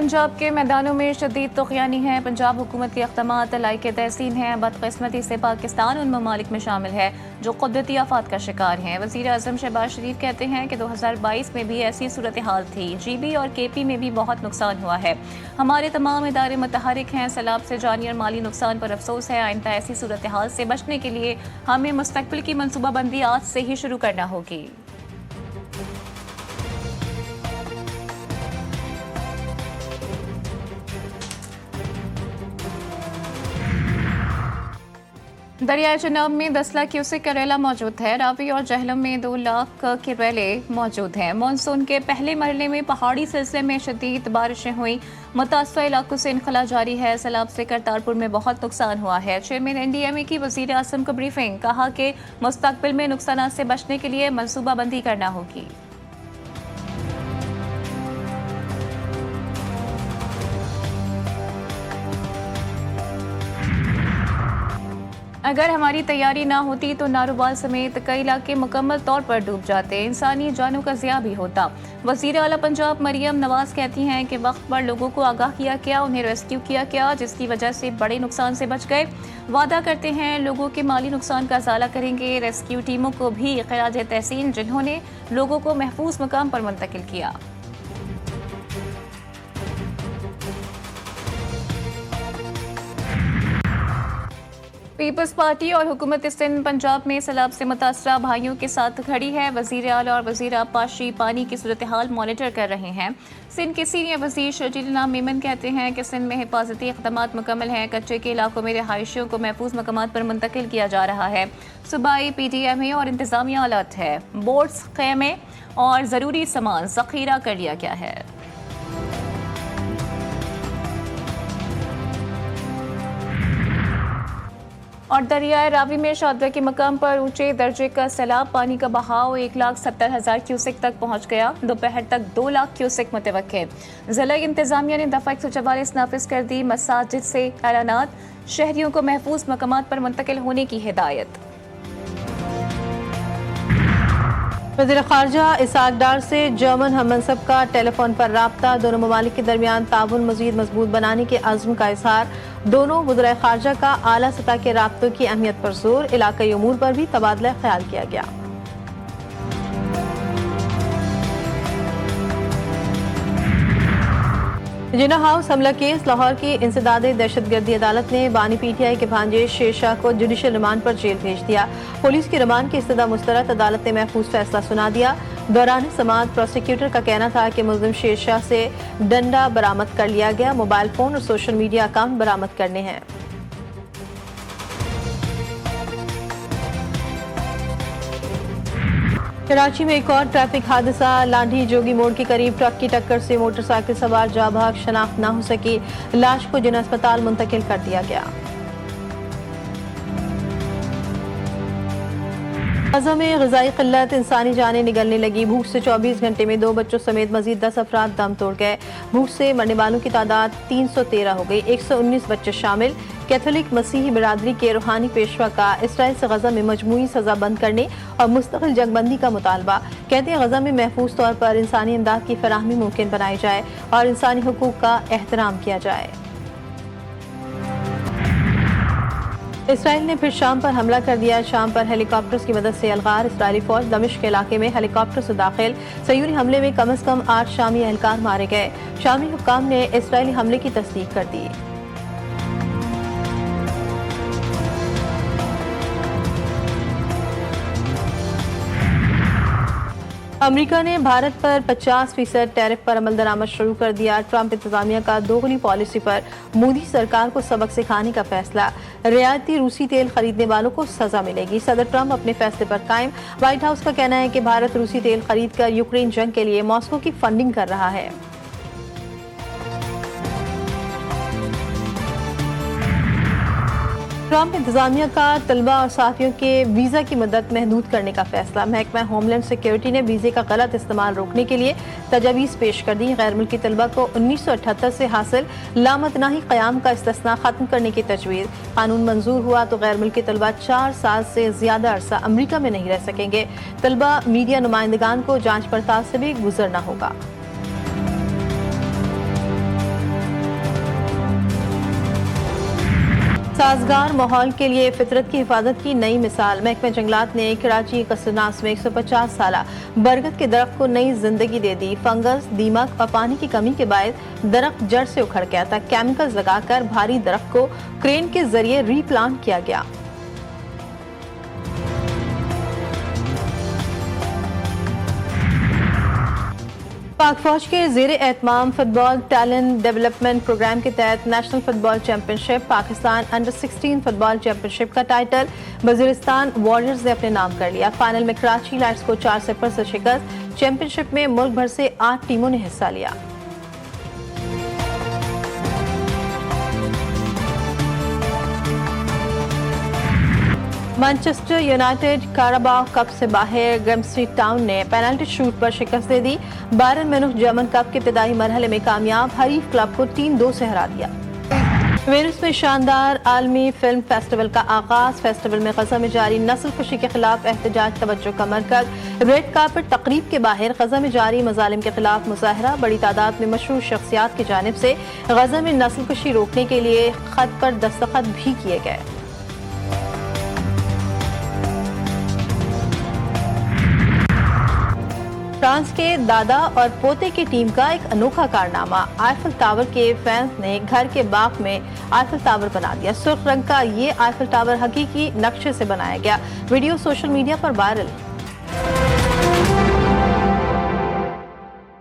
पंजाब के मैदानों में शदीद तुग़यानी है। पंजाब हुकूमत के अक़दामात लायक़े तहसीन हैं। बदकिस्मती से पाकिस्तान उन ममालिक में शामिल है जो क़ुदरती आफ़ात का शिकार हैं। वज़ीर आज़म शहबाज शरीफ कहते हैं कि 2022 में भी ऐसी सूरत हाल थी। GB और KP में भी बहुत नुकसान हुआ है। हमारे तमाम इदारे मुतहरिक हैं। सैलाब से जानी और माली नुकसान पर अफसोस है। आइंदा ऐसी सूरत हाल से बचने के लिए हमें मुस्तक़बिल की मनसूबाबंदी आज से ही शुरू करना होगी। दरियाए चनाब में 10 लाख क्यूसेक का रेला मौजूद है। रावी और जहलम में 2 लाख के रेले मौजूद हैं। मानसून के पहले मरहले में पहाड़ी सिलसिले में शदीद बारिशें हुई। मुतासर इलाकों से इनखला जारी है। सैलाब से करतारपुर में बहुत नुकसान हुआ है। चेयरमैन NDMA की वज़ीर आज़म को ब्रीफिंग, कहा कि मुस्तक़बिल में नुकसान से बचने के लिए मनसूबाबंदी करना होगी। अगर हमारी तैयारी ना होती तो नारोवाल समेत कई इलाके मुकम्मल तौर पर डूब जाते, इंसानी जानों का ज़िया भी होता। वज़ीर आला पंजाब मरियम नवाज कहती हैं कि वक्त पर लोगों को आगाह किया गया, उन्हें रेस्क्यू किया गया, जिसकी वजह से बड़े नुकसान से बच गए। वादा करते हैं लोगों के माली नुकसान का इज़ाला करेंगे। रेस्क्यू टीमों को भी ख़िराज तहसीन, जिन्होंने लोगों को महफूज मकाम पर मुंतकिल किया। पीपल्स पार्टी और हुकूमत सिंध पंजाब में सैलाब से मुतासरा भाइयों के साथ खड़ी है। वज़ीर आला और वज़ीर आबपाशी पानी की सूरत हाल मॉनिटर कर रहे हैं। सिंध के सीनियर वज़ीर शर्जील इनाम मेमन कहते हैं कि सिंध में हिफाजती इक़दामात मुकम्मल हैं। कच्चे के इलाकों में रिहायशियों को महफूज मकामात पर मुंतकिल किया जा रहा है। सूबाई PDMA और इंतज़ामिया अलर्ट है। बोट्स, ख़ैमे और ज़रूरी सामान ज़ख़ीरा कर लिया गया है। और दरियाए रावी में शादरा के मकाम पर ऊंचे दर्जे का सैलाब, पानी का बहाव 1,70,000 क्यूसेक तक पहुंच गया। दोपहर तक 2 लाख क्यूसेक मुतवक्के। ज़िला इंतज़ामिया ने दफ़ा 144 नाफिज कर दी। मसाजिद से ऐलानात, शहरियों को महफूज मकामात पर मुंतकिल होने की हिदायत। वज़ीर ख़ारजा इसहाक़ डार से जर्मन हममनसब का टेलीफोन पर राब्ता। दोनों ममालिक के दरमियान ताउन मज़ीद मजबूत बनाने के अज़्म का इज़हार। दोनों वज़ीर ख़ारजा का आला सतह के राब्तों की अहमियत पर जोर। इलाक़ाई उमूर पर भी तबादला ख्याल किया गया। जिन्ना हाउस हमला केस, लाहौर की इंसदादे दहशतगर्दी अदालत ने बानी PTI के भांजे शेरशाह को जुडिशल रिमांड पर जेल भेज दिया। पुलिस की रिमांड की इस्तदा मुस्तरद अदालत ने महफूज फैसला सुना दिया। दौरान समाअत प्रोसिक्यूटर का कहना था कि मुल्ज़िम शेरशाह से डंडा बरामद कर लिया गया, मोबाइल फोन और सोशल मीडिया अकाउंट बरामद करने हैं। कराची में एक और ट्रैफिक हादसा। लांढी जोगी मोड़ के करीब ट्रक की टक्कर से मोटरसाइकिल सवार जाँ भाग, शनाख्त न हो सकी। लाश को जिला अस्पताल मुंतकिल कर दिया गया। गज़ा में ग़िज़ाई क़िल्लत, इंसानी जानें निगलने लगी। भूख से 24 घंटे में 2 बच्चों समेत मजीद 10 अफराद दम तोड़ गए। भूख से मरने वालों की तादाद 313 हो गई। 119 बच्चे शामिल। कैथोलिक मसीही बिरादरी के रूहानी पेशवा का इसराइल से गज़ा में मजमूई सज़ा बंद करने और मुस्तक़िल जंगबंदी का मुतालबा। कहते हैं गज़ा में महफूज तौर पर इंसानी इमदाद की फराहमी मुमकिन बनाई जाए और इंसानी हुकूक का एहतराम किया जाए। इसराइल ने फिर शाम पर हमला कर दिया। शाम पर हेलीकॉप्टर्स की मदद से अलगार। इसराइली फौज दमिश्क इलाके में हेलीकॉप्टर से दाखिल। सयूरी हमले में कम से कम 8 शामी एहलकार मारे गए। शामी हुक्काम ने इसराइली हमले की तस्दीक कर दी। अमेरिका ने भारत पर 50% टैरिफ पर अमल दरामद शुरू कर दिया। ट्रंप इंतजामिया का दोगुनी पॉलिसी पर मोदी सरकार को सबक सिखाने का फैसला। रियायती रूसी तेल खरीदने वालों को सजा मिलेगी। सदर ट्रंप अपने फैसले पर कायम। व्हाइट हाउस का कहना है कि भारत रूसी तेल खरीद कर यूक्रेन जंग के लिए मॉस्को की फंडिंग कर रहा है। ट्रंप इंतजामिया का तलबा और साथियों के वीज़ा की मदद महदूद करने का फैसला। महकमा होमलैंड सिक्योरिटी ने वीज़े का गलत इस्तेमाल रोकने के लिए तजावीज़ पेश कर दी। गैर मुल्की तलबा को 1978 से हासिल लामतनाही क़याम का इस्तिस्ना खत्म करने की तजवीज़। कानून मंजूर हुआ तो गैर मुल्की तलबा 4 साल से ज्यादा अरसा अमरीका में नहीं रह सकेंगे। तलबा मीडिया नुमाइंदगान को जांच पड़ताल से भी गुजरना होगा। साजगार माहौल के लिए फितरत की हिफाजत की नई मिसाल। महकमा जंगलात ने कराची कसरनास में 150 साला बरगद के दरख्त को नई जिंदगी दे दी। फंगस, दीमक और पानी की कमी के बायस दरख्त जड़ से उखड़ गया था। केमिकल्स लगाकर भारी दरख्त को क्रेन के जरिए रीप्लांट किया गया। पाक फौज के जेर एहतमाम फुटबॉल टैलेंट डेवलपमेंट प्रोग्राम के तहत national football championship Pakistan under 16 football championship का टाइटल वजीरिस्तान वॉरियर्स ने अपने नाम कर लिया। फाइनल में कराची लाइट्स को 4-0 से शिकस्त। चैंपियनशिप में मुल्क भर से 8 टीमों ने हिस्सा लिया। मैनचेस्टर यूनाइटेड काराबाओ कप से बाहर ग्रैम्सटी टाउन ने पेनल्टी शूट पर शिकस्त दे दी। बायरन म्यूनिख जर्मन कप के इब्तिदाई मरहले में कामयाब, हरीफ क्लब को 3-2 से हरा दिया। वेनिस में शानदार आलमी फिल्म फेस्टिवल का आगाज। फेस्टिवल में गजा में जारी नस्लकुशी के खिलाफ एहतजाज तवज्जो का मरकज। रेड कार्पेट तकरीब के बाहर गजा में जारी मजालिम के खिलाफ मुजाहरा। बड़ी तादाद में मशहूर शख्सियात की जानिब से गजा में नस्लकुशी रोकने के लिए खत पर दस्तखत भी किए गए। फ्रांस के दादा और पोते की टीम का एक अनोखा कारनामा। आईफल टावर के फैंस ने घर के बाग में आईफल टावर बना दिया। सुर्ख रंग का ये आईफल टावर हकीकी नक्शे से बनाया गया। वीडियो सोशल मीडिया पर वायरल।